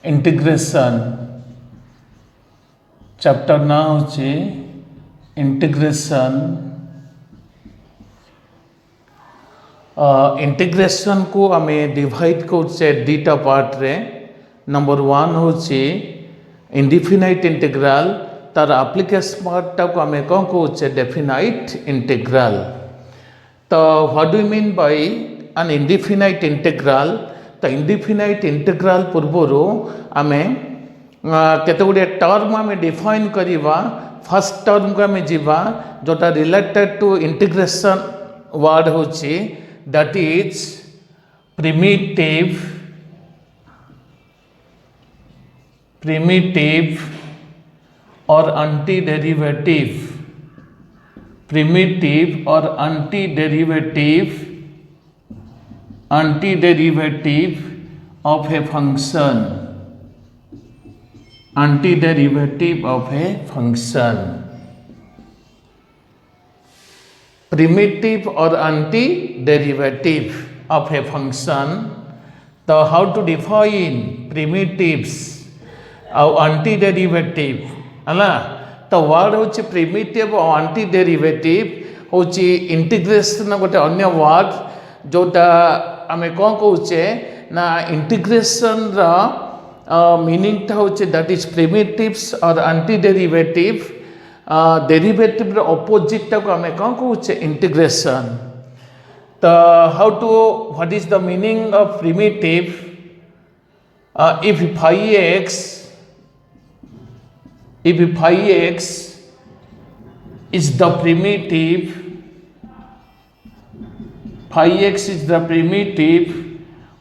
Integration chapter ना होची integration integration को आमे डिवाइड करछे दुटा पार्ट रे नंबर 1 होची इंडिफिनाइट इंटीग्रल तार एप्लीकेशन पार्ट को आमे कोन कहछे डेफिनाइट इंटीग्रल तो what do you mean by an indefinite integral तो इंडिफिनाइट इंटीग्रल पूर्वर आमे केते गुडे टर्म आमे डिफाइन करिवा फर्स्ट टर्म को आमे जीवा जोटा रिलेटेड टू इंटीग्रेशन वर्ड होची that is primitive or antiderivative of a function primitive or antiderivative of a function. So how to define primitives or antiderivative अला तो वर्ड होची प्रिमिटिव और antiderivative होची इंटीग्रेशन गोटे अन्य वर्ड जोटा आमे कोन कहूचे ना इंटीग्रेशन रा मीनिंग ता होची दैट इज प्रिमिटिव्स और antiderivative डेरिवेटिव ऑपोजिट को आमे कौन कहूचे इंटीग्रेशन तो how to what is the meaning of primitive if phi x is the primitive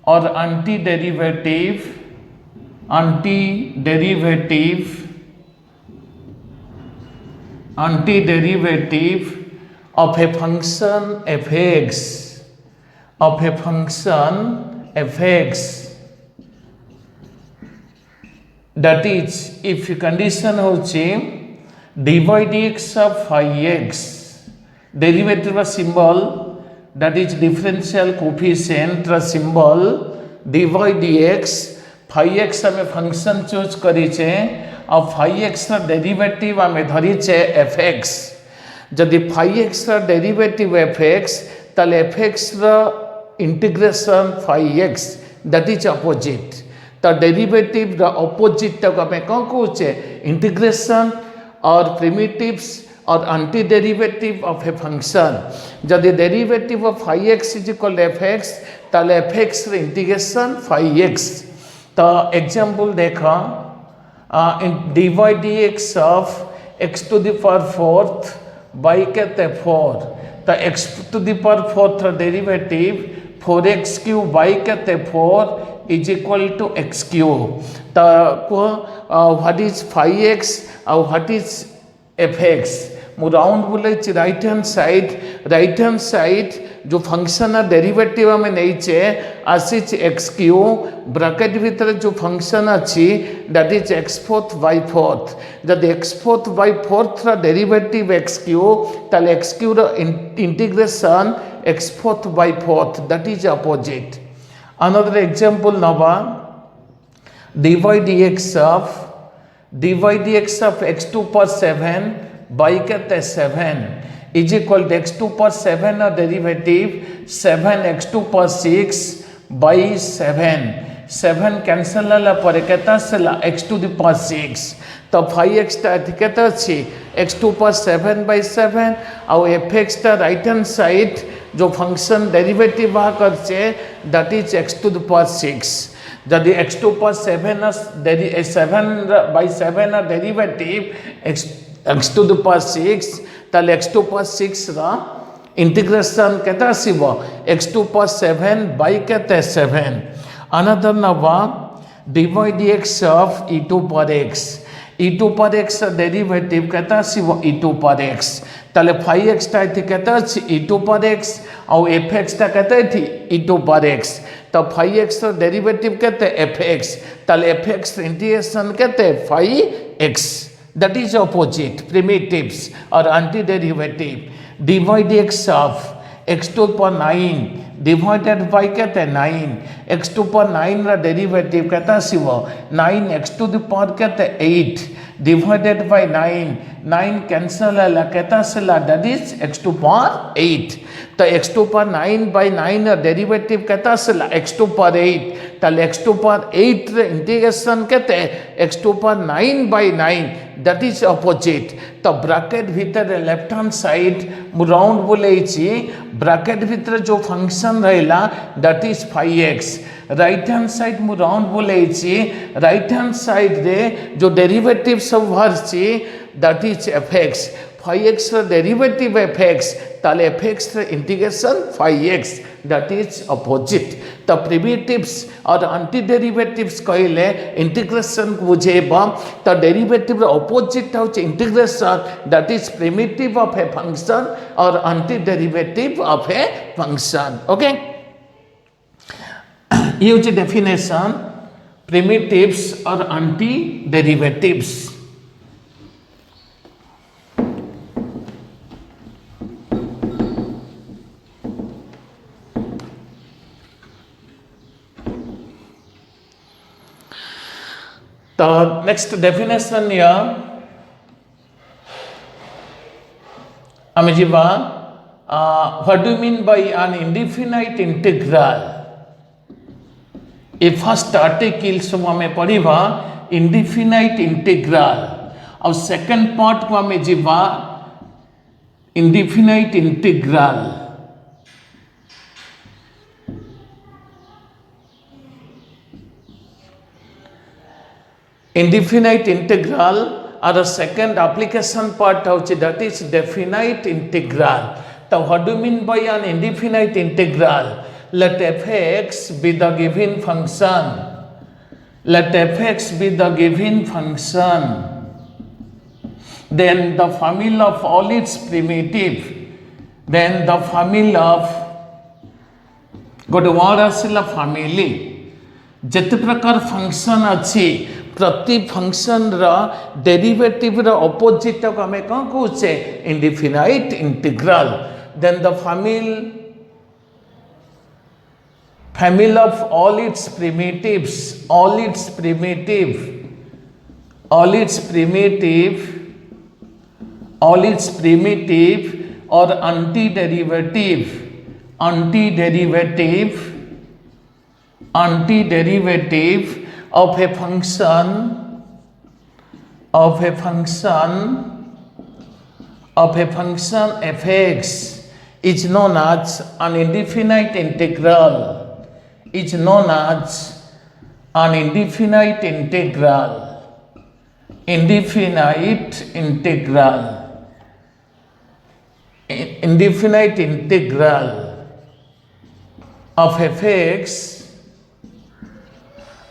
or antiderivative of a function fx that is if condition होची dy dx of phi x derivative symbol that is differential coefficient symbol dy dx phi x हमें function choose करिचे और phi x रा derivative हमें धरिचे fx जदि phi x रा derivative fx ताले fx रा integration phi x that is opposite तो डेरिवेटिव रा अपोजिट को हमें कौन कहूचे इंटीग्रेशन और प्रिमिटिव्स और anti derivative of a function जदि derivative of phi x is equal fx ताले fx रा इंटीग्रेशन phi x तो एग्जांपल देखा dy dx of x to the power 4th by कहते 4 तो x to the power 4th derivative 4x cube by कहते 4 is equal to x cube तो what is phi x और what is fx मु round बोले right hand side जो function derivative में नहीं चे आसी एक्स क्यू ब्रैकेट भीतर जो फंक्शन अच्छी दैट इज x4 y4 जब x4 y4 derivative x q ताले x q integration x4 y4 that is opposite another example नवा dy dx of x2 पर 7 by कहते 7 इज इक्वल टू x2 पर 7 derivative 7x2 पर 6 by 7 cancel होला पर कहता सला x to the power 6 तो phi x ता कहता अछि x2 पर 7 by 7 और fx ता राइट हैंड साइड जो फंक्शन डेरिवेटिव वहाँ करछे that is x to the power 6 जदि x2 पर 7 by 7 derivative x to the power 6 ताले x2 पर 6 रा इंटीग्रेशन कहता सिव x2 पर 7 by कहते 7 अनदर नवा dy dx of e2 पर x डेरिवेटिव कहता सिव e2 पर x ताले phi x ता थी कहता e2 पर x और fx ता कहते थी e2 पर x तो phi x डेरिवेटिव कहते fx ताले fx इंटीग्रेशन कहते phi x that is opposite primitives or antiderivative dy dx of x to power 9 divided by केते 9 एक्स टू पावर 9 रा डेरिवेटिव केते आसीबो 9 एक्स टू द पावर केते 8 divided by 9 9 cancel है केते आसला that is x to power 8 तो x to power 9 by 9 रा डेरिवेटिव केते आसला एक्स टू पावर 8 ताले एक्स टू पावर 8 रे इंटीग्रेशन केते x to power 9 by 9 that is opposite तो ब्रैकेट भीतर लेफ्ट हैंड साइड मु राउंड बोलेछि ब्रैकेट भीतर जो फंक्शन रहला that is 5x right hand side मु राउंड बोलेछि राइट हैंड साइड रे जो डेरिवेटिव सब भरछि दैट इज fx 5x रा डेरिवेटिव fx ताले fx रा integration 5x that is opposite तो प्रिमिटिव्स और एंटी डेरिवेटिव्स कहले इंटीग्रेशन को बुझेबा तो डेरिवेटिव अपोजिट हो integration that is primitive of a function और anti derivative of a function okay ये होची डेफिनेशन प्रिमिटिव्स और एंटी डेरिवेटिव्स तो नेक्स्ट डेफिनेशन या आमे जीवा what do mean by an indefinite integral a first article सब आमे पढ़िबा इंडिफिनाइट इंटीग्रल और सेकंड पार्ट को आमे जीवा indefinite integral indefinite integral or a second application part hochi that is definite integral so what do you mean by an indefinite integral let fx be the given function let fx be the given function then the formula of all its primitive then the formula of good word asila family jete prakar function achi प्रति function रा derivative रा opposite को हमें कौन कहूचे indefinite integral then the family of all its primitives or antiderivative of a function fx is known as an indefinite integral indefinite integral of fx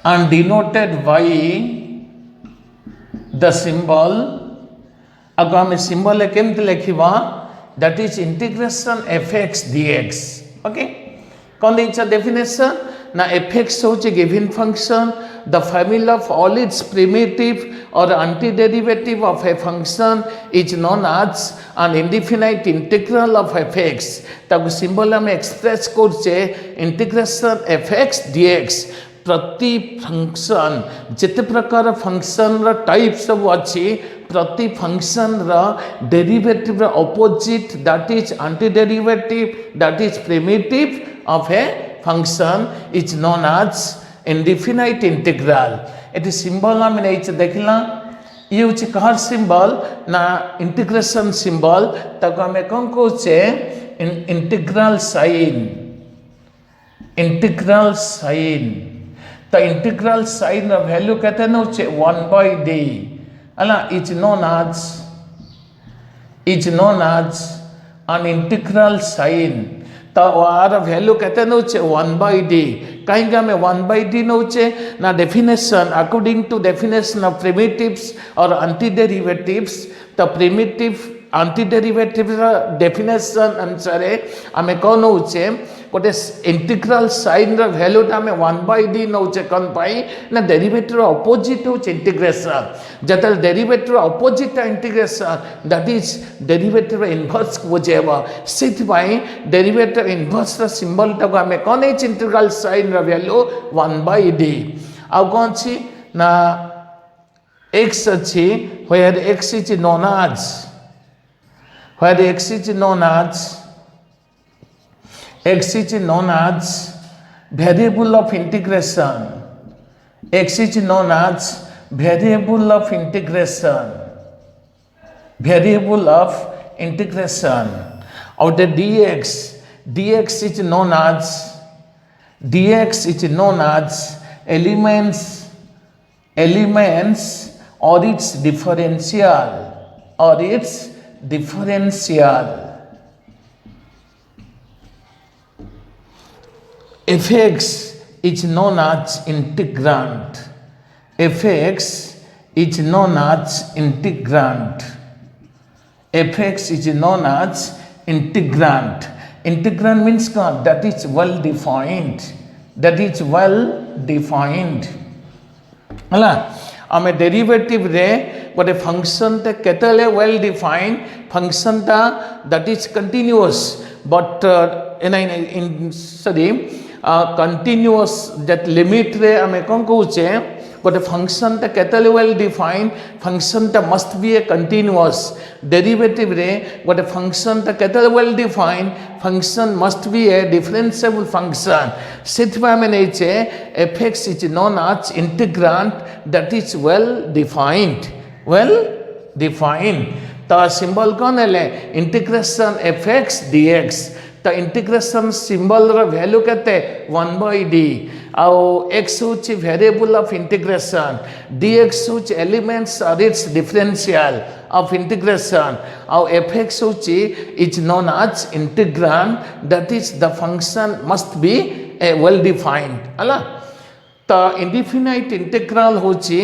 and denoted by the symbol अगर हम symbol केमती लिखा that is integration fx dx okay कौन देइछा definition ना fx होचे given function the family of all its primitive और anti derivative of a function is known as an indefinite integral of fx ताको सिंबल हम express करछे integration fx dx प्रति function जिते प्रकार फंक्शन रा टाइप सब अच्छी प्रति फंक्शन रा डेरिवेटिव रा opposite that is anti derivative that is primitive of a function is known as indefinite integral एटी सिंबल हम नहीं देखला ये होची कहर सिंबल ना इंटीग्रेशन सिंबल तक हमें कौन कहूचे इंटीग्रल साइन तो इंटीग्रल साइन वैल्यू कहते हैं ना 1/d अला is known as an integral sign तो आर वैल्यू कहते हैं ना 1/d कहीं हमें 1/d नौचे ना definition according to definition of primitives और एंटी डेरिवेटिव्स तो प्रिमिटिव एंटी डेरिवेटिव डेफिनेशन अनुसार हमें कौन होचे गोटे इंटीग्रल साइन वैल्यू आम 1/d नौचे कौन ना डेरिवेटिव अपोजिट हो इंटीग्रेशन जब derivative opposite integration that is derivative inverse को बुझेब से डेरिवेटिव इनवर्स सिंबल टाक आम कौन इंटीग्रल साइन वैल्यू 1/d आउ कौन अच्छी ना x अच्छी where x is known as variable of integration. X is known as variable of integration. Or the dx is known as elements or its differential. Fx is known as integrand. Integrand means that is well defined. हला आम derivative रे गोटे function टे केतले well defined function टा that is continuous but continuous that limit रे आम कौन कहूचे गोटे फंक्शन टा केतले वेल डिफाइंड फंक्शन टा must be a continuous derivative रे गोटे फंक्शन टा केतले well defined function must be a differentiable function से आम नहींचे fx is known as integrand that is well defined तो सिंबल कौन है इंटीग्रेशन fx dx तो इंटीग्रेशन सिंबल वैल्यू केते 1/d आउ x होची वेरिएबल ऑफ इंटीग्रेशन dx होची एलिमेंट्स और इट्स डिफरेंशियल ऑफ इंटीग्रेशन आउ fx होची is known as integrand that is the function must be a well defined हला तो इंडिफिनाइट इंटीग्रल होची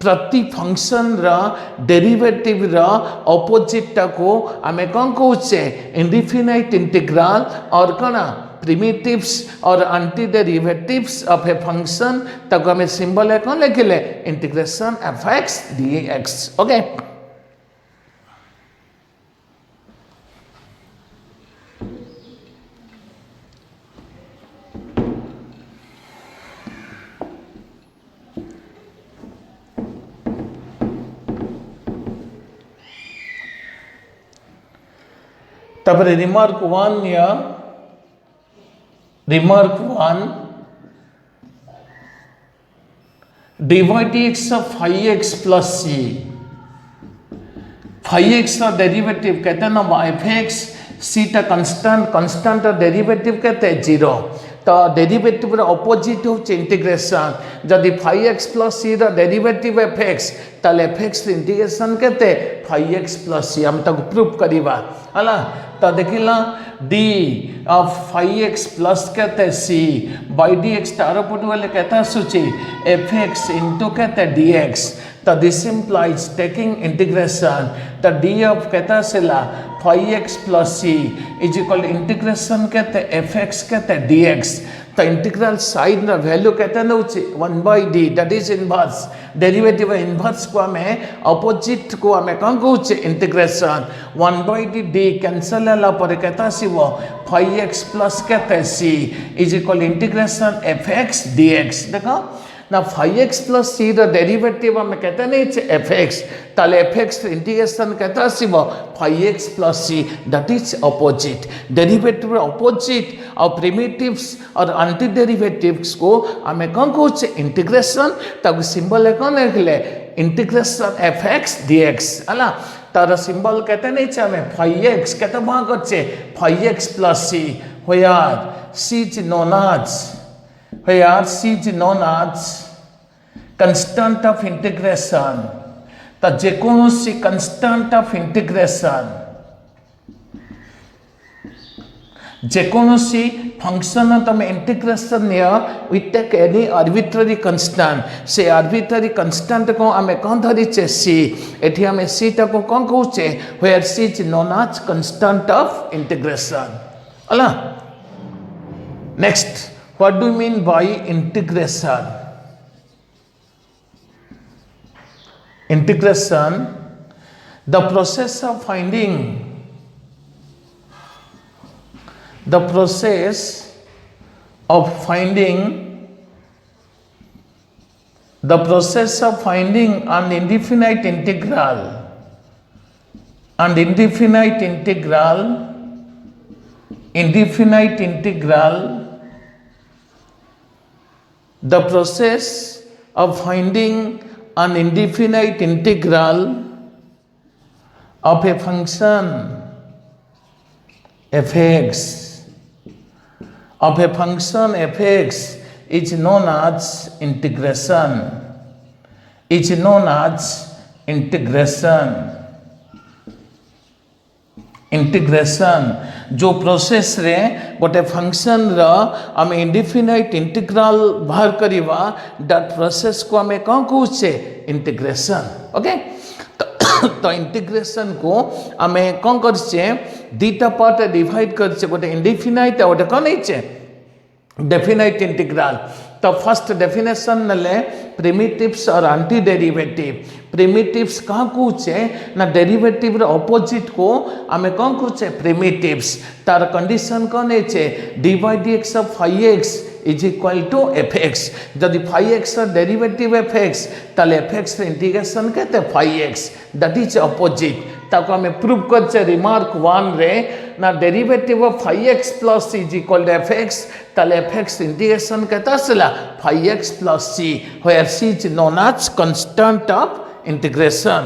प्रति फंक्शन रा डेरिवेटिव रा अपोजिट को आमे कौन कहूचे इंडिफिनाइट इंटीग्रल और कौन प्रिमिटिव्स और anti derivatives of a function तक हमें सिंबल है कौन लिखिले इंटीग्रेशन fx dx ओके तब रिमार्क 1 या remark 1 dy dx of phi x plus c phi x का डेरिवेटिव कहते हैं ना fx c टा कांस्टेंट डेरिवेटिव कहते हैं 0 तो डेरिवेटिव रे अपोजिट हो इंटीग्रेशन जदि phi x plus c derivative fx ताले fx इंटीग्रेशन कहते फाइ एक्स प्लस सी हम तक प्रूफ करिबा हला तो देखिला d of phi x plus कहते c बाय dx तारो पट वाले कहता सूची fx इनटू कहते dx तो दिस इंप्लाइज टेकिंग इंटीग्रेशन तो d ऑफ कहता सिला phi x plus c is equal integration कहते fx कहते dx तो इंटीग्रल साइन वैल्यू कहते हैं 1/d that is inverse derivative inverse को हमें अपोजिट को हमें कौन कहूचे इंटीग्रेशन 1/d d कैंसल है पर कहता वो फाइ एक्स प्लस कहते c is equal integration fx dx देखो ना phi x plus c derivative हमें कहते नहीं fx ताले fx इंटीग्रेशन कहता वो phi x plus c that is opposite derivative opposite और प्रिमिटिव्स और एंटी डेरिवेटिव्स को हमें कौन कहूचे इंटीग्रेशन तब सिंबल है कौन लिखले इंटीग्रेशन fx dx हला तार सिंबल कहते नहीं हमें फाइ एक्स कहते वहाँ करचे phi x plus c where c is known as constant of integration तो जेकोनोसी constant of integration जेकोनोसी फंक्शन तुम integration we take any arbitrary constant से आर्बिट्ररी कंस्टांट को आम कौन धरीचे सी एठी आम सी टा को कौन कहूचे where c is known as constant of integration हला Next, what do you mean by integration? Integration, the process of finding an indefinite integral the process of finding an indefinite integral of a function fx is known as integration. Integration जो process रे गोटे function रो आम indefinite integral बाहर करिवा that process को आम कौन कहूचे integration. Okay तो इंटीग्रेशन को आम कौन करछे दीटा पार्ट डिवाइड करछे गोटे इंडिफिनाइट गोटे कौन है डेफिनाइट इंटीग्रल. तो फर्स्ट डेफिनेशन नले प्रिमिटिव्स और एंटी डेरिवेटिव. प्रिमिटिव्स कहाँ कौचे ना डेरिवेटिव रे ऑपोजिट को आमे कौन कौचे प्रिमिटिव्स. तार कंडीशन कौन है dy dx of phi x is equal to fx. जदि phi x डेरिवेटिव fx ताले fx रे इंटीग्रेशन कहते phi x that is opposite. ताको आमे प्रूव करछे रिमार्क 1 रे ना derivative of phi x plus is equal to fx ताले fx इंटीग्रेशन कहता सला phi x plus c where c is known as constant of integration.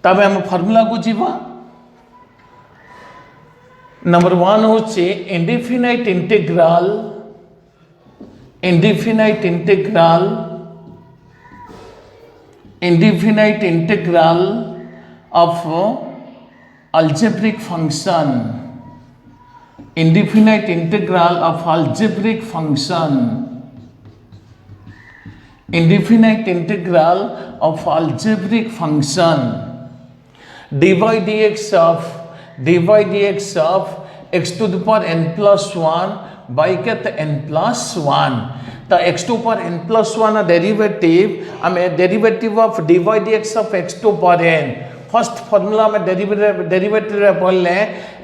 तबे हम फार्मूला को जीवा. नंबर 1 होचे indefinite integral of algebraic function. Indefinite integral of algebraic function. Indefinite integral of algebraic function. dy dx of x to the power n plus 1 by n plus 1. तो x to power n plus 1 derivative हमें derivative of dy dx of x to power n. First formula में derivative बोलने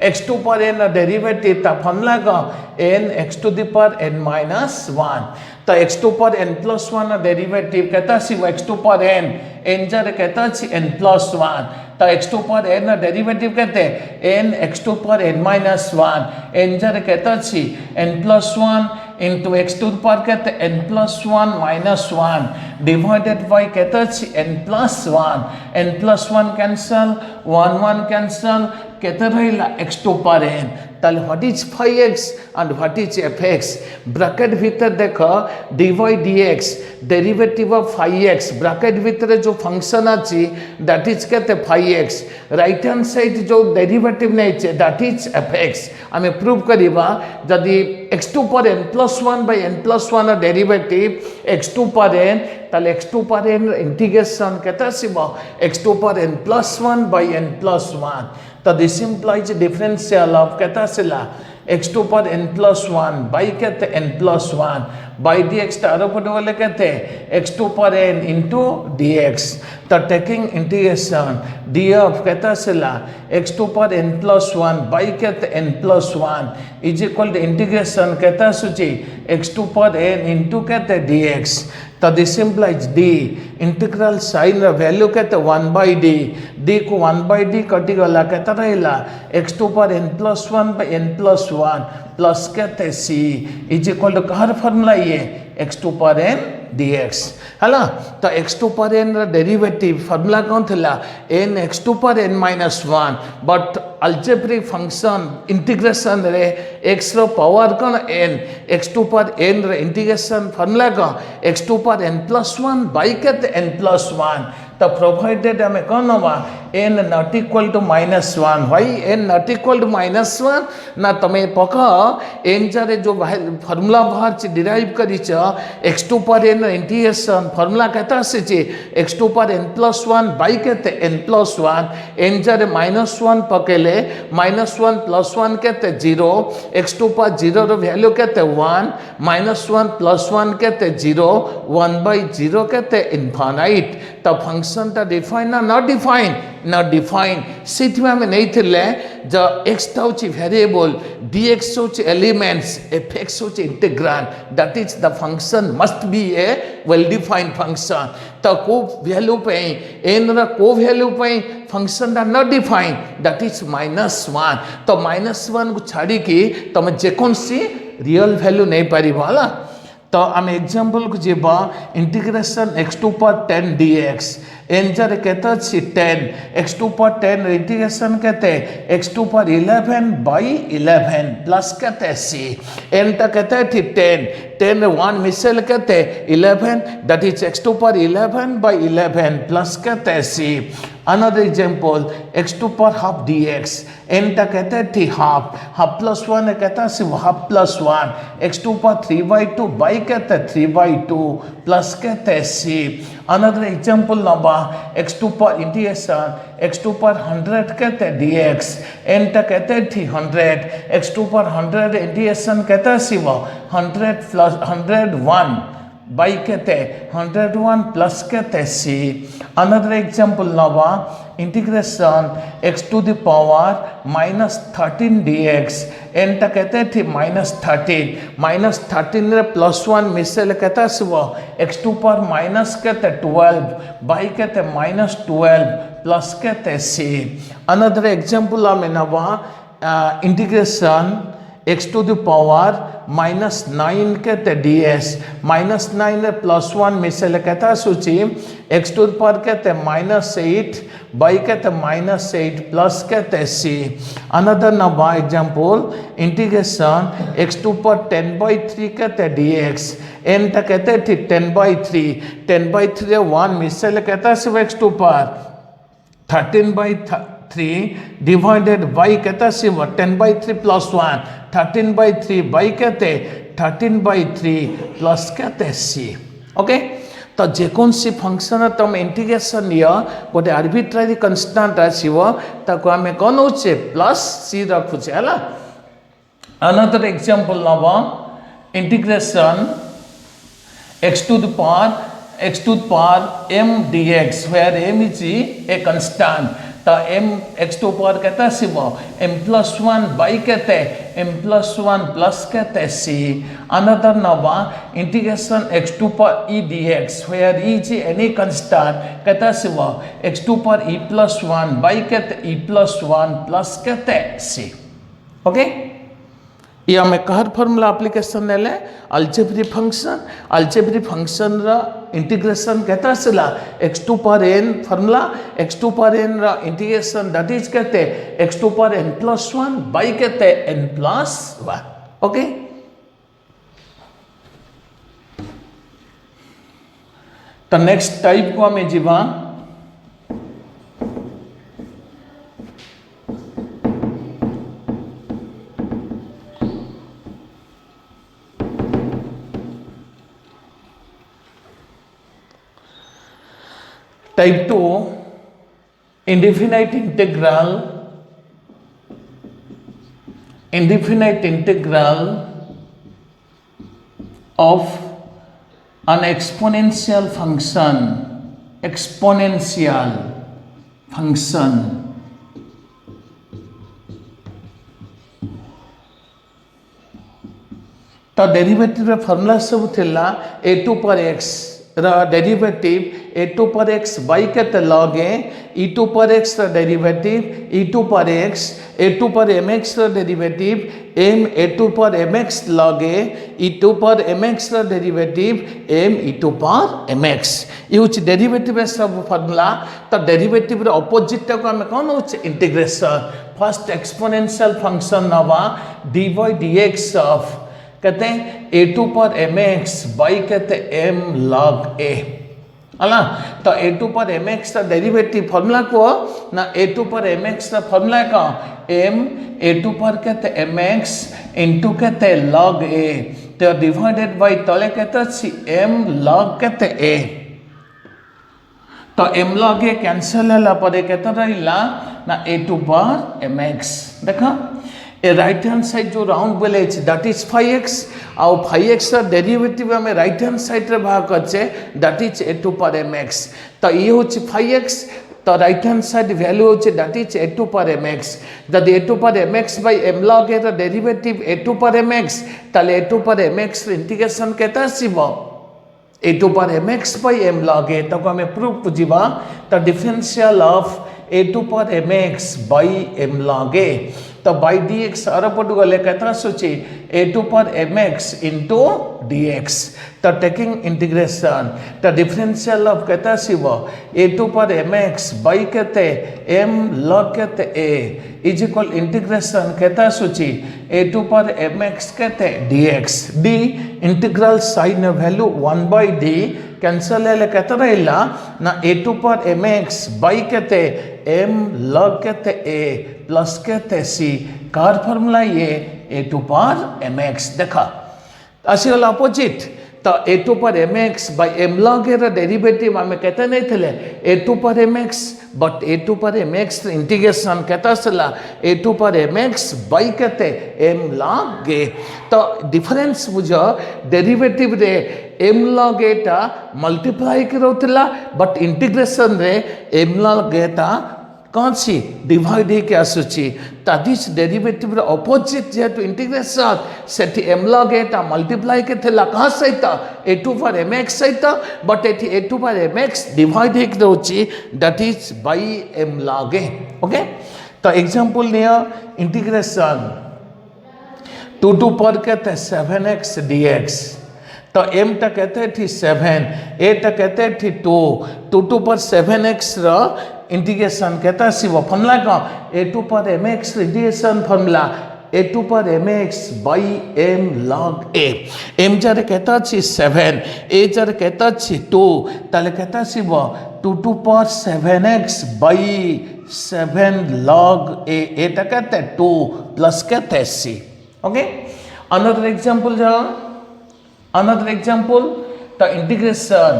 x to power n derivative ता formula का n x to the power n minus 1. तो x to power n plus 1 derivative कहता सी x to power n जर कहता सी n प्लस 1. तो x to power n derivative कहते n x to power n minus 1 जर कहता सी n plus 1 into x to the power कहते n plus 1 minus 1 divided by कहता सी n प्लस 1 कैंसल 1 कैंसल कहते रहिला x टू पावर n. ताले what is phi x and what is fx. Bracket भीतर देखो dy dx derivative of phi x bracket भीतर जो फंक्शन अछि दैट इज कहते phi x. Right hand side जो डेरिवेटिव नै छै दैट इज fx. हमें प्रूव करिवा जदि x to power n plus 1 by n plus 1 derivative x to power n ताले x to power n integration कहता सिबा x to power n plus 1 by n plus 1. तो this implies differential of कहता सिला x to power n plus 1 by कहते n plus 1 by dx तारोपट वाले कहते x to power n into dx. तो टेकिंग इंटीग्रेशन d ऑफ कहता सिला x to power n plus 1 by कहते n plus 1 is equal to integration कहता सूची x to power n into कहते dx. तो this implies d integral sign value कहते 1 by d को 1 बाई d कटी गला कहता रहेला x to power n plus 1 by n plus 1 plus कहते c इज इक्वल टू कहाँ फॉर्मूला ये x to power n dx है ना. तो x to power n derivative formula कौन थिला n x to power n minus 1 but algebraic function integration रे x रो पावर कौन n x to power n रे इंटीग्रेशन फॉर्मूला का x to power n plus 1 by कहते n plus 1. तो provided हमें कौन होगा n not equal to -1 why n not equal to -1 ना तमे पका n जारे जो फॉर्मूला बाहर ची डिराइव करी चा x2 पर n इंटीग्रेशन फॉर्मूला कहता से ची x2 पर n+1 बाई कहते n+1 n जारे -1 पकेले -1 + 1 कहते 0 x2 पर 0 रो वैल्यू कहते 1 -1 + 1 कहते 0 1/0 कहते इनफाइनाइट तो फंक्शन ता डिफाइन ना नॉट डिफाइन सिटी में नहीं थिले जो x ता होची वेरिएबल dx होची एलिमेंट्स fx होची integrand that is the function must be a well defined function तो को वैल्यू पे n रा को वैल्यू पे फंक्शन दा नॉट डिफाइन दैट इज -1 तो -1 को छाड़ी की तमे जेकोसी रियल वैल्यू नहीं पारी वाला तो आम एग्जांपल को जीवा इंटीग्रेशन x2 पर 10 dx एन जर कहता छी 10 x2 पर 10 इंटीग्रेशन कहते x2 पर 11/11 प्लस कहते सी एन तक कहते थी 10 1 मिसल कहते 11 दैट इज x2 पर 11/11 प्लस कहते सी अनदर एग्जांपल x2 पर हाफ dx n तक कहते थी हाफ + 1 कहता सी हाफ + 1 x2 पर 3/2 बाई कहते 3/2 प्लस कहते see another example number x2 पर इंटीग्रेशन x2 पर 100 कहते dx n तक कहते थी 100 x2 पर 100 इंटीग्रेशन कहता सी वो 100 + 101 बाई कहते 101 प्लस कहते सी अनदर एग्जांपल नवा integration x2 the power -13 dx n तक कहते थे -13 रे +1 मिसल कहता सी वो x2 पर माइनस कहते 12 बाई कहते -12 प्लस कहते सी अनदर एग्जांपल में नवा इंटीग्रेशन x2 द पावर -9 कहते ds -9 रे +1 मिसल कहता सूची x2 पर कहते -8 बाई कहते -8 प्लस कहते सी अनदर नवा एग्जांपल इंटीग्रेशन x2 पर 10/3 कहते dx n तक कहते थे 10/3 रे 1 मिसल कहता सी x2 पर 13/3 डिवाइडेड बाई कहता सी 10/3 + 1 13/3 बाई कहते 13/3 प्लस कहते सी ओके तो जेकोसी फंक्शन तुम इंटीग्रेशन या गोटे आर्बिट्रारी कन्स्टांट आसीबो ताको हमें कोन होचे प्लस सी रखुचे हला अनदर एग्जांपल नबा integration x2 the power m dx where m is a constant तो m x2 पर कहता है सी वो m+1 बाई कहते m+1 प्लस कहते सी अनदर नवा इंटीग्रेशन x2 पर e dx where e is any constant कहता है सी वो x2 पर e+1 बाई कहते e+1 प्लस कहते सी ओके ये हमें कहर फॉर्मूला एप्लीकेशन नेले अल्जेब्रिक फंक्शन रा इंटीग्रेशन कहता सिला x2 पर n फॉर्मूला x2 पर n रा इंटीग्रेशन दैट इज कहते x2 पर n+1 बाई कहते n+1 ओके तो नेक्स्ट टाइप को हमें जीवा type 2 indefinite integral of an exponential function तो डेरिवेटिव फॉर्मूला सब थिला a2 power x derivative a2 power x by कहते log a e2 पर x डेरिवेटिव e2 पर x a2 पर mx डेरिवेटिव m a2 पर mx log a e2 पर mx derivative m e2 पर mx ये होची डेरिवेटिव सब फार्मूला तो डेरिवेटिव रे ऑपोजिट को हम कोन होची इंटीग्रेशन फर्स्ट एक्सपोनेंशियल फंक्शन नवा dy dx ऑफ कहते हैं a2 पर mx बाई कहते m log a अला तो a to power m x derivative formula को ना a to power m x formula का एम ए टू पर कहते एम एक्स इंटू कहते लॉग ए तो डिवाइडेड बाय तले कहते एम लॉग कहते ए तो एम लॉग ए कैंसल है पर कहते रहा ना a to power m x देखा ए राइट हैंड साइड जो राउंड बोले दैट इज 5x आउ 5x रा डेरिवेटिव हमें राइट हैंड साइड रे भाग करछे that is a to power mx तो ये होची 5x तो राइट हैंड साइड वैल्यू होची that is a to power mx जदि a to power mx by m log a रा derivative a to power mx ताले ए टू पर mx रे integration केता आसीबो a to power mx by m log a तो हमें proof बुझिबा the differential of a to power mx by m log a तो by d x अरपटू गले कहता सोची a to power m x into d x तो taking integration तो डिफरेंशियल ऑफ कहता शिव a to power m x by कहते एम लॉग कहते ए इज इक्वल इंटीग्रेशन कहता सोची a to power m x कहते d x d integral sign value 1 by d cancel है कहता रहा ना a to power m x by कहते एम लॉग कहते ए प्लस कहते सी कार फॉर्मूला ये a to power m x देखा आसीगल अपोजिट तो a to power m x by m log a derivative आम कहते नहीं थे a to power m x but a to power m x integration कहता सला a to power m x by कहते एम लॉग ए तो difference बुझ derivative रे एम लॉग ए टा मल्टीप्लाई करोला बट इंटीग्रेशन रे एम लॉग ए टा कौन सी डिवाइड है क्या आसुची तादिस डेरिवेटिव रे अपोजिट जेतु इंटीग्रेशन सेठी एम लॉग ए टा मल्टीप्लाई के थेला कहां सहित a to power m x सहित बट एठी a to power m x divide है रहउची that is by m log a okay तो एग्जांपल लिया इंटीग्रेशन 2 टू पर कहते 7x dx तो m टा कहते हैं थी 7 a टा कहते हैं थी 2 टू पर 7x रा इंटीग्रेशन कहता है सी वो फॉर्मूला का a to power m x integration formula a to power m x by m log a m जर कहता छी 7 ए जर कहता छी 2 ताले कहता सी वो 2 पर 7x बाई 7 लॉग ए टा कहते हैं 2 प्लस कहते हैं सी ओके अनदर एग्जांपल जाओ another example the integration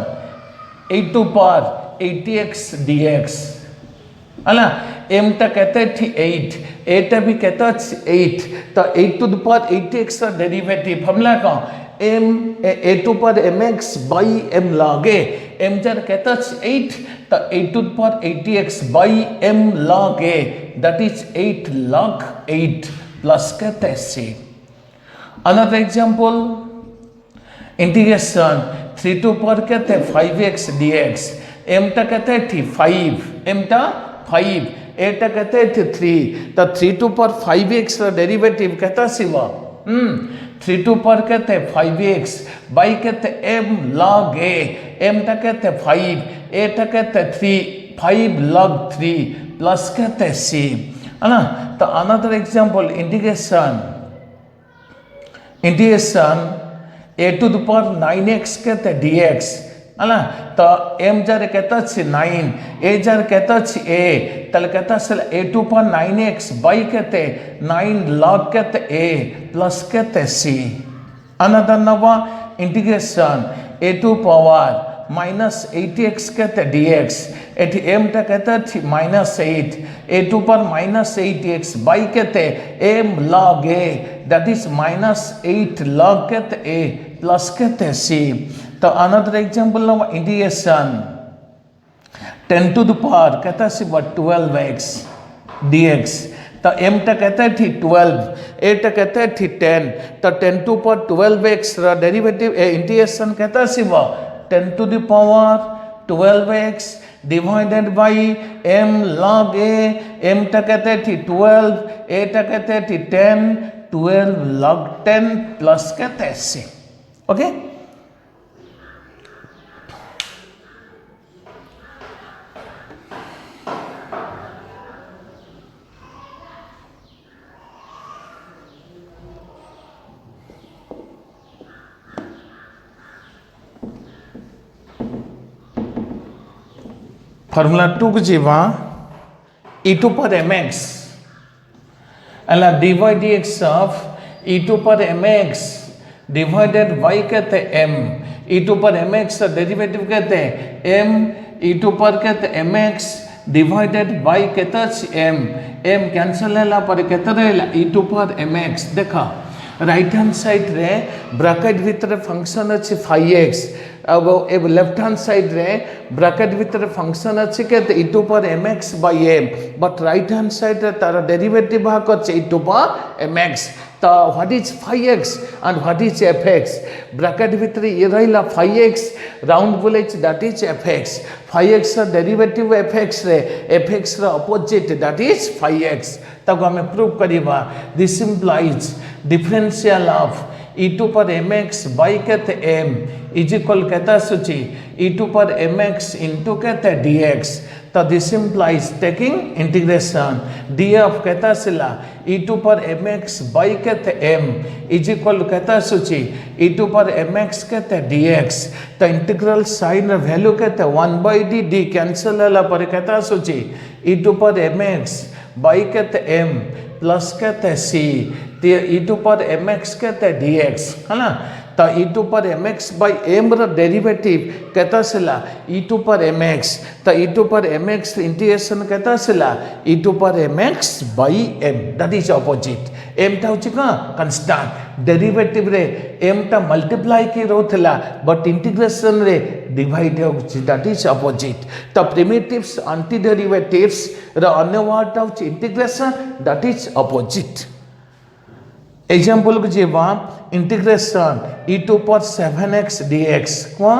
a to power 80x dx अला m टा कहते हैं थी 8 a टा भी कहता है 8 तो 8 टू द पावर 80x का डेरिवेटिव फॉर्मूला का m a to power mx by m log a m जर कहता है 8 तो 8 to the power 80x by m log a that is 8 log 8 plus कहते हैं c another example integration 3 to power कहते हैं 5x dx m टा कहते हैं थी 5 m टा 5 a टा कहते हैं थी 3 तो 3 टू पर 5x का डेरिवेटिव कहता सिवा 3 टू पर कहते हैं 5x बाई कहते हैं m log a m टा कहते हैं 5 a टा कहते हैं 3 5 log 3 प्लस कहते हैं c है ना तो another example integration a to the power 9x कहते हैं dx है ना तो m जर कहता है 9 a जर है a तल कहता है a टू पर 9x बाई कहते 9 log कहते a प्लस कहते c अनदर नवा integration a to power minus 80x कहते dx एटी m टा कहता है -8 a to power -8x by कहते m log a that is -8 log कहते a प्लस कहते c तो अनदर एग्जांपल ना इंटीग्रेशन 10 टू द पावर कहता है 12x dx तो m टा कहता है थी 12 a टा कहता है थी 10 तो 10 टू पर 12x रा डेरिवेटिव इंटीग्रेशन कहता है 10 to the power 12x divided by m log a m टा कहते हैं थी 12 a टा कहते हैं थी 10 12 log 10 प्लस कहते हैं c ओके फॉर्मूला 2 को जीवा e टू पर mx अला dy dx of e to power mx divided y कहते m e to power mx का डेरिवेटिव कहते हैं m e टू पर कहते mx डिवाइडेड y कहता है m कैंसल है पर कहता रहेला e टू पर mx देखा राइट हैंड साइड रे ब्रैकेट भीतर फंक्शन अच्छी 5x अब ए लेफ्ट हैंड साइड रे ब्रैकेट भीतर फंक्शन अच्छी कहते e to power mx by m but right hand side रे तारा डेरिवेटिव भाग अच्छे e टू पर mx तो what is 5x and what is fx bracket भीतर ये रहिला 5x राउंड बोले दैट इज fx 5x रा डेरिवेटिव fx रे fx रा अपोजिट दैट इज 5x तब हमें प्रूव करिबा this implies differential of e to power mx by कहते m इज इक्वल कहता सूची e to power mx into कहते dx तो this implies taking integration d of कहता सिला e to power mx by कहते m इज इक्वल कहता सूची e टू पर mx कहते dx तो इंटीग्रल साइन वैल्यू कहते 1 by d कैंसिल होला पर कहता सूची e to power mx by कहते m प्लस कहते c e to power mx कहते dx है ना तो e to power mx by m रा डेरिवेटिव कहता सिला e टू पर mx तो e to power mx integration कहता सिला e to power mx by m that is opposite m टा होची का कांस्टेंट डेरिवेटिव रे m टा मल्टीप्लाई की रोथला बट इंटीग्रेशन रे डिवाइड होची दैट इज ऑपोजिट तो प्रिमिटिव्स एंटी डेरिवेटिव्स रा अन्य वर्ड टा होची integration that is opposite example को जेवा इंटीग्रेशन e टू पर 7x dx को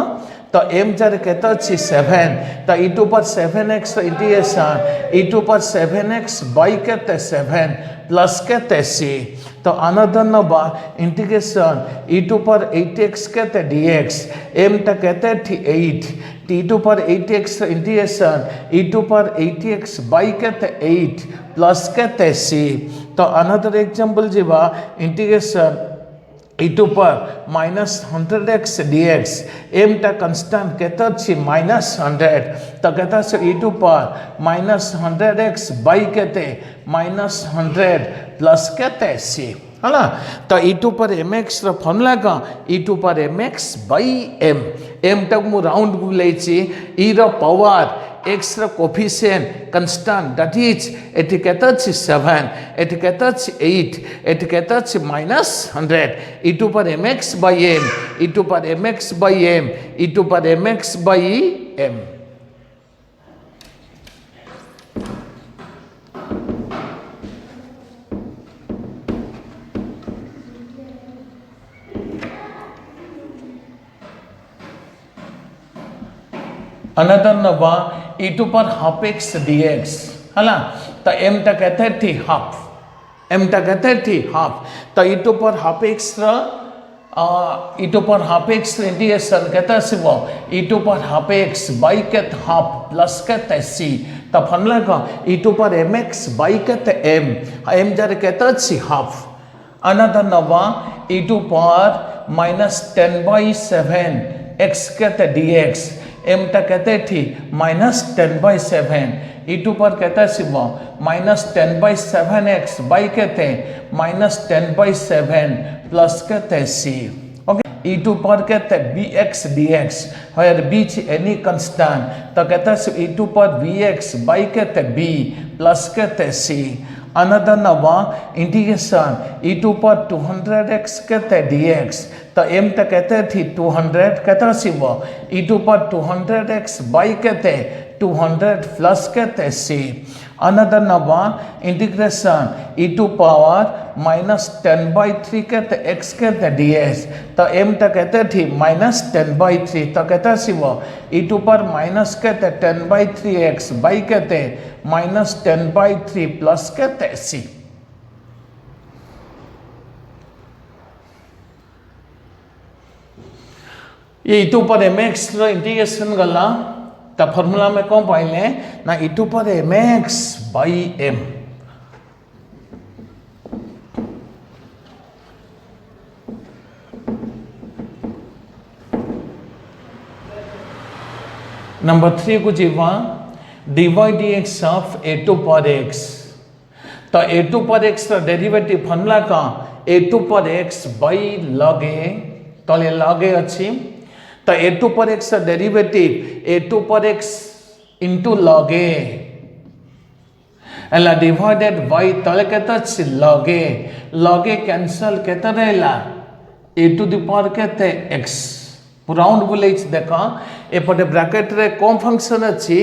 तो m जर कहता छी 7 तो e टू पर 7x इंटीग्रेशन e टू पर 7x by कहते 7 प्लस कहते c तो another number integration e to power 8x कहते dx m टा कहते थी 8 t to power 8x integration e to power 8x by कहते 8 प्लस कहते c तो अनदर एग्जांपल जीवा इंटीग्रेशन e टू पर माइनस 100x dx m टा कांस्टेंट कहता छी माइनस 100 तो कहता से e टू पर माइनस 100x by कहते माइनस 100 प्लस कहते c है ना तो e टू पर mx रा फॉर्मूला का e to power mx by m तक मु राउंड बोले छी e रा पावर x रा coefficient constant that is eighty कहता छी 7 एटी कहता छी 8 एटी कहता छी minus 100 e to power mx by m e to power mx by m e to power mx by m another नवा e to power half x dx है ना तो m टा कहते थी हाफ m टा कहते थी हाफ तो e to power half x रा e to power half x integration कहता है वो e to power half x by कहते हाफ प्लस कहते c तो फॉर्मूला का e to power mx by कहते m जर कहता है हाफ अनदर नवा e टू पर माइनस 10 by 7 x कहते dx m टा कहते थी माइनस 10 by 7 e टू पर कहता है सिवा माइनस 10 by 7x by कहते माइनस 10 by 7 प्लस कहते c okay e to power कहते bx dx where b any constant तो कहता है e टू पर bx by कहते b प्लस कहते c अनदर नवा इंटीग्रेशन e टू पर 200x कहते dx तो m टा कहते थी 200 कहता सिवा e टू पर 200x by कहते 200 प्लस कहते c अनदर नवा integration e to power minus 10 by 3 कहते x कहते ds तो m टा कहते थी माइनस 10 by 3 तो कहता सिवा e टू पर माइनस कहते 10 by 3x by कहते माइनस 10 by 3 प्लस कहते c ये e to power mx row integration गला तो फॉर्मूला में कौन पाइले ना e to power mx by m number 3 को जीवा dy dx of a2 power x तो a2 पर x ର डेरिवेटिव फॉर्मूला का a2 power x by log a तले log a अछि तो a2 पर x ର derivative a2 power x into log a एला डिवाइडेड बाय तले केते अछि log a कैंसिल केते रहला a टू द पावर केते x राउंड बुले देखा एपटे ब्रैकेट रे कौन फंक्शन अछि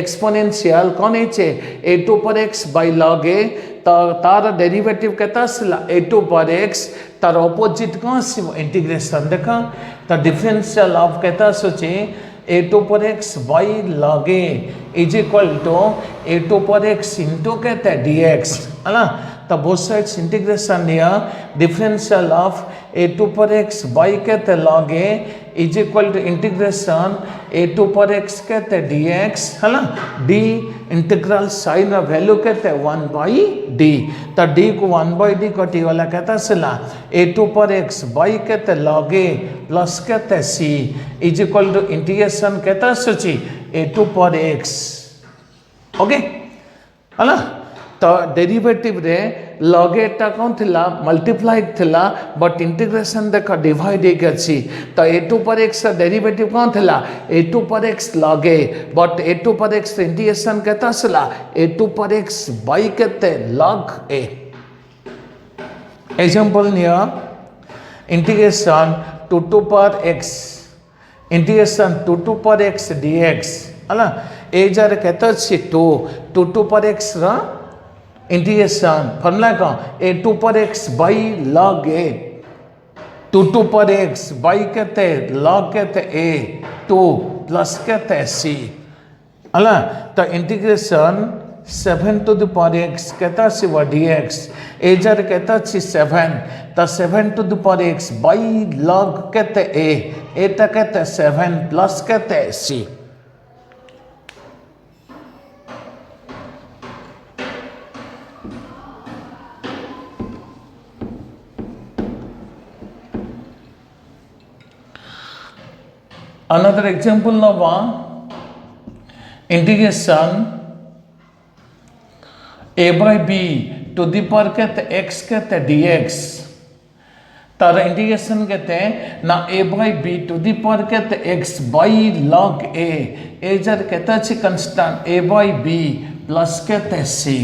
एक्सपोनेंशियल कोन छै a2 power x by log a तार डेरिवेटिव केते आसला a2 पर x तार ऑपोजिट कोन आसीबो इंटीग्रेशन देखा त डिफरेंशियल ऑफ केते आछे a2 power x by log a is equal to a2 power x into केते dx हला तो बोथ साइड्स इंटीग्रेशन लिया differential of a2 power x by केते log a is equal to integration a2 power x केते dx हला d integral sign रा value केते 1 by d तो d को 1 by d कटी वाला केते आसला a2 पर x by केते log a प्लस केते c is equal to integration केते आछी a2 पर x ओके हला तो डेरिवेटिव रे log a टा कोन थिला मल्टीप्लाइड थिला बट इंटीग्रेशन देखा डिवाइड हे गछि तो a2 पर x रा डेरिवेटिव कोन थिला a2 power x log a but a2 power x integration केता आसला a2 पर x बाय केते log a एग्जांपल निया इंटीग्रेशन 2 पर x इंटीग्रेशन 2 पर x dx हला ए जार केता अछि 2 पर x रा इंटीग्रेशन फॉर्मूला का a2 power x by log a 2 पर x by कहते log कहते a 2 प्लस कहते c अला तो integration 7 to the power x कहता सी व dx a जार कहता सी 7 तो 7 to the power x by log कहते a ता कहते 7 प्लस कहते c Another example now integration a by b to the power कहते x कहते dx तार इंटीग्रेशन कहते हैं ना a by b to the power कहते x by log a जर कहता है constant a by b plus कहते c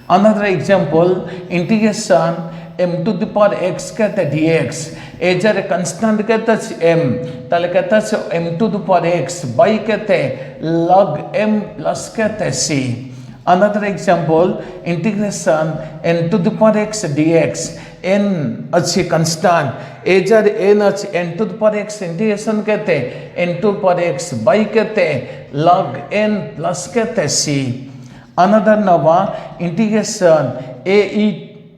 another example integration m to the power x कहते dx ए जर कांस्टेंट कहता है m ताले कहता है m to the power x by कहते log m plus कहते c another example integration n to the power x dx n अच्छी कांस्टेंट ए जर n अच्छी n to the power x integration कहते n to the power x by कहते log n plus कहते c another नवा integration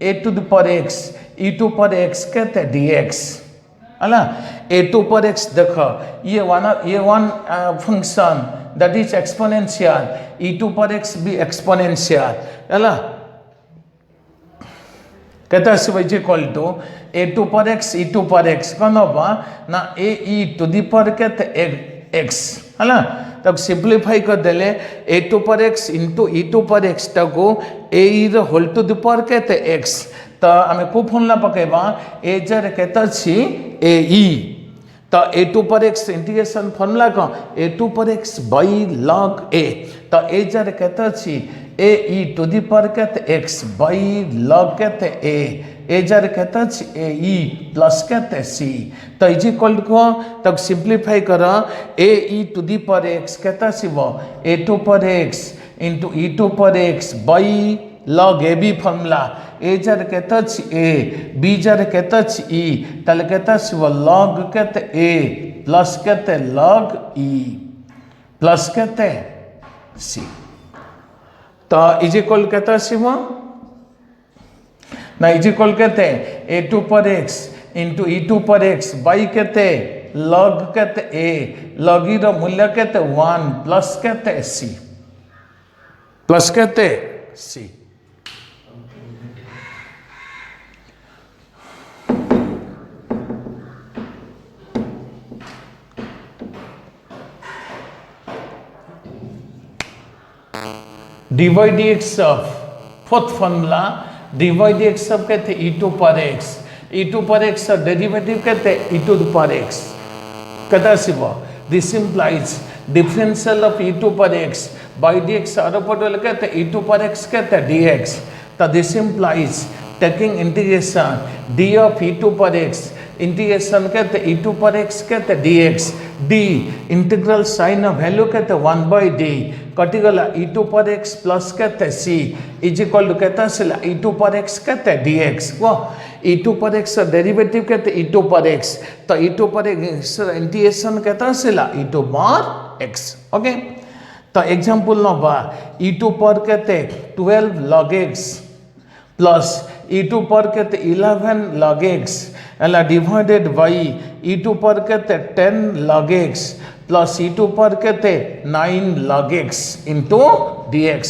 a to the power x e2 पर x कहते हैं dx अला a2 पर x देखो ये one function that is exponential e2 पर x भी एक्सपोनेंशियल अला कहता है सिवाय equal to a2 power x e2 पर x कौन होगा ना a e to the power कहते x अला तब सिंप्लीफाई कर देले a2 power x into e2 पर x टाको a e रो होल टू द पावर कहते x तो आमे को फॉर्मूला पकेबा a जर कहता छी a e तो a2 power x integration formula का a2 power x by log a तो a जर कहता छी a e to the power कहते x by log कहते a जर कहता छी a e प्लस कहते c तो इज इक्वल को तब सिंप्लीफाई करा a e to the power x कहता छी वो a2 power x into e2 पर x by log a b formula a जर कहता छी a b जर कहता छी e तल कहता छी वो log कहते a प्लस कहते log e प्लस कहते c तो इज इक्वल कहता छी वो ना इज इक्वल कहते a2 power x into e2 पर x by कहते log कहते a log e रो मूल्य कहते 1 प्लस कहते c प्लस कहते c dy dx of fourth formula dy dx of कहते e to power x, e to power x of derivative कहते e to the power x कहता सिवा this implies differential of e to power x by dx आरो पटोल कहते e to power x कहते dx तो this implies taking integration d of e to power x integration कहते e to power x कहते dx d integral sign of value कहते 1/d कटिगला e to power x plus कहते c is equal to कहता सिला e to power x कहते dx वो e to power x derivative कहते e to power x तो e to power x integration कहता सिला e to power x okay तो example number e to power कहते 12 log x plus e to power कहते 11 log x एला divided by e to power कहते 10 log x plus e to power कहते 9 log x into dx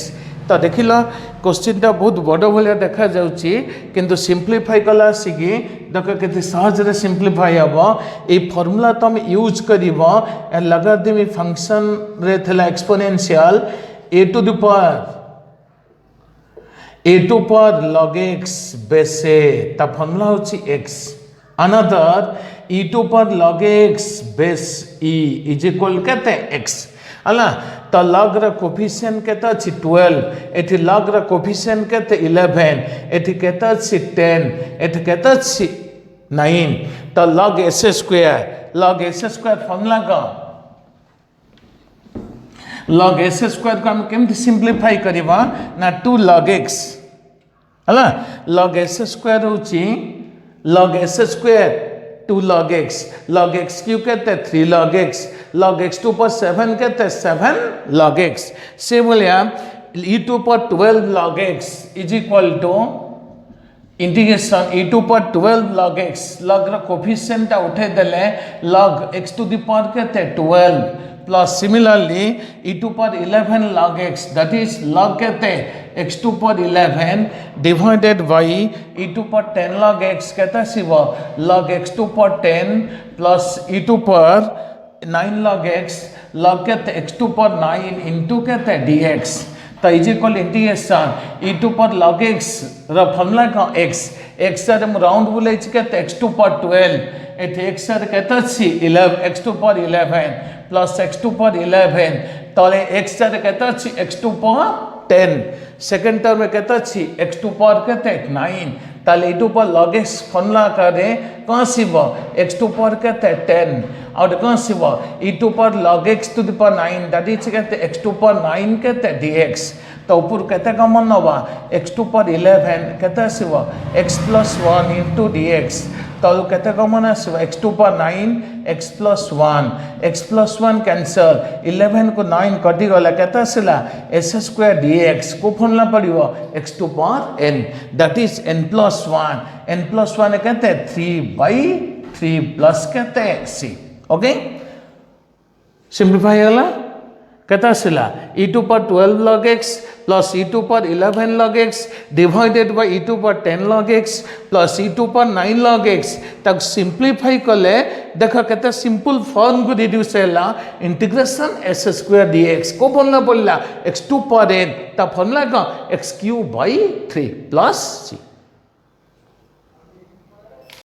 तो देखिला question टा बहुत बड़ भाया देखा जाउची किंतु सिंप्लीफाई कला सिगी देख केते सहज रे सिंप्लीफाई हबो ए फार्मूला तुम यूज करिवो ए लॉगरिथमिक फंक्शन रे थला exponential a to the power log x base ता फार्मूला होची x another e to power log x base e is equal कहते x अला तो log रा कोफिशिएंट कहता अछि 12 एठी log रा कोफिशिएंट कहते 11 एठी कहता अछि 10 एठी कहता अछि 9 तो log s स्क्वायर फार्मूला का log s स्क्वायर को हम केमति सिंप्लीफाई करबा ना 2 log x अला log s स्क्वायर होची log s square 2 log x क्यों कहते 3 log x टू पर 7 कहते 7 log x से बोलिया e to power 12 log x is equal to integration e to power 12 log x log रा कोफिशिएंट उठे देले log x to the power कहते 12 plus similarly e to power 11 log x that is log कहते x to power 11 divided by e to power 10 log x कहता सिवा log x to power 10 plus e to power 9 log x log कहते x to power 9 into कहते dx तो is equal integration e to power log x रा formula का x सर हम round बोले कहते x टू पर 12 एथे x सर कहता छि 11 x to power 11 plus x to power 11 तले x सर कहता छि x to power 10 second term में कहता छि x टू पर कहते 9 ताले e to power log x formula करे कहां सिवा x टू पर कहते 10 और कहां सिवा e to power log x to the power 9 that is कहते x टू पर 9 कहते dx तो ऊपर कहते कॉमन होगा x टू पर 11 कहते सिवा x प्लस 1 इंटू dx तो कहते common आसवा x to power 9 x plus 1 cancel 11 को 9 कटि गला कहता सिला s स्क्वायर dx को फॉर्मूला पड़ियो x to power n that is n plus 1 कहते 3/3 प्लस कहते c ओके सिंप्लीफाई होला कहता सिला e to power 12 log x plus e to power 11 log x divided by e to power 10 log x plus e to power 9 log x तक simplify कले देखा कहता simple form को reduce हैला integration s square dx को formula पड़ला x to power n ता formula का x³ by 3 प्लस c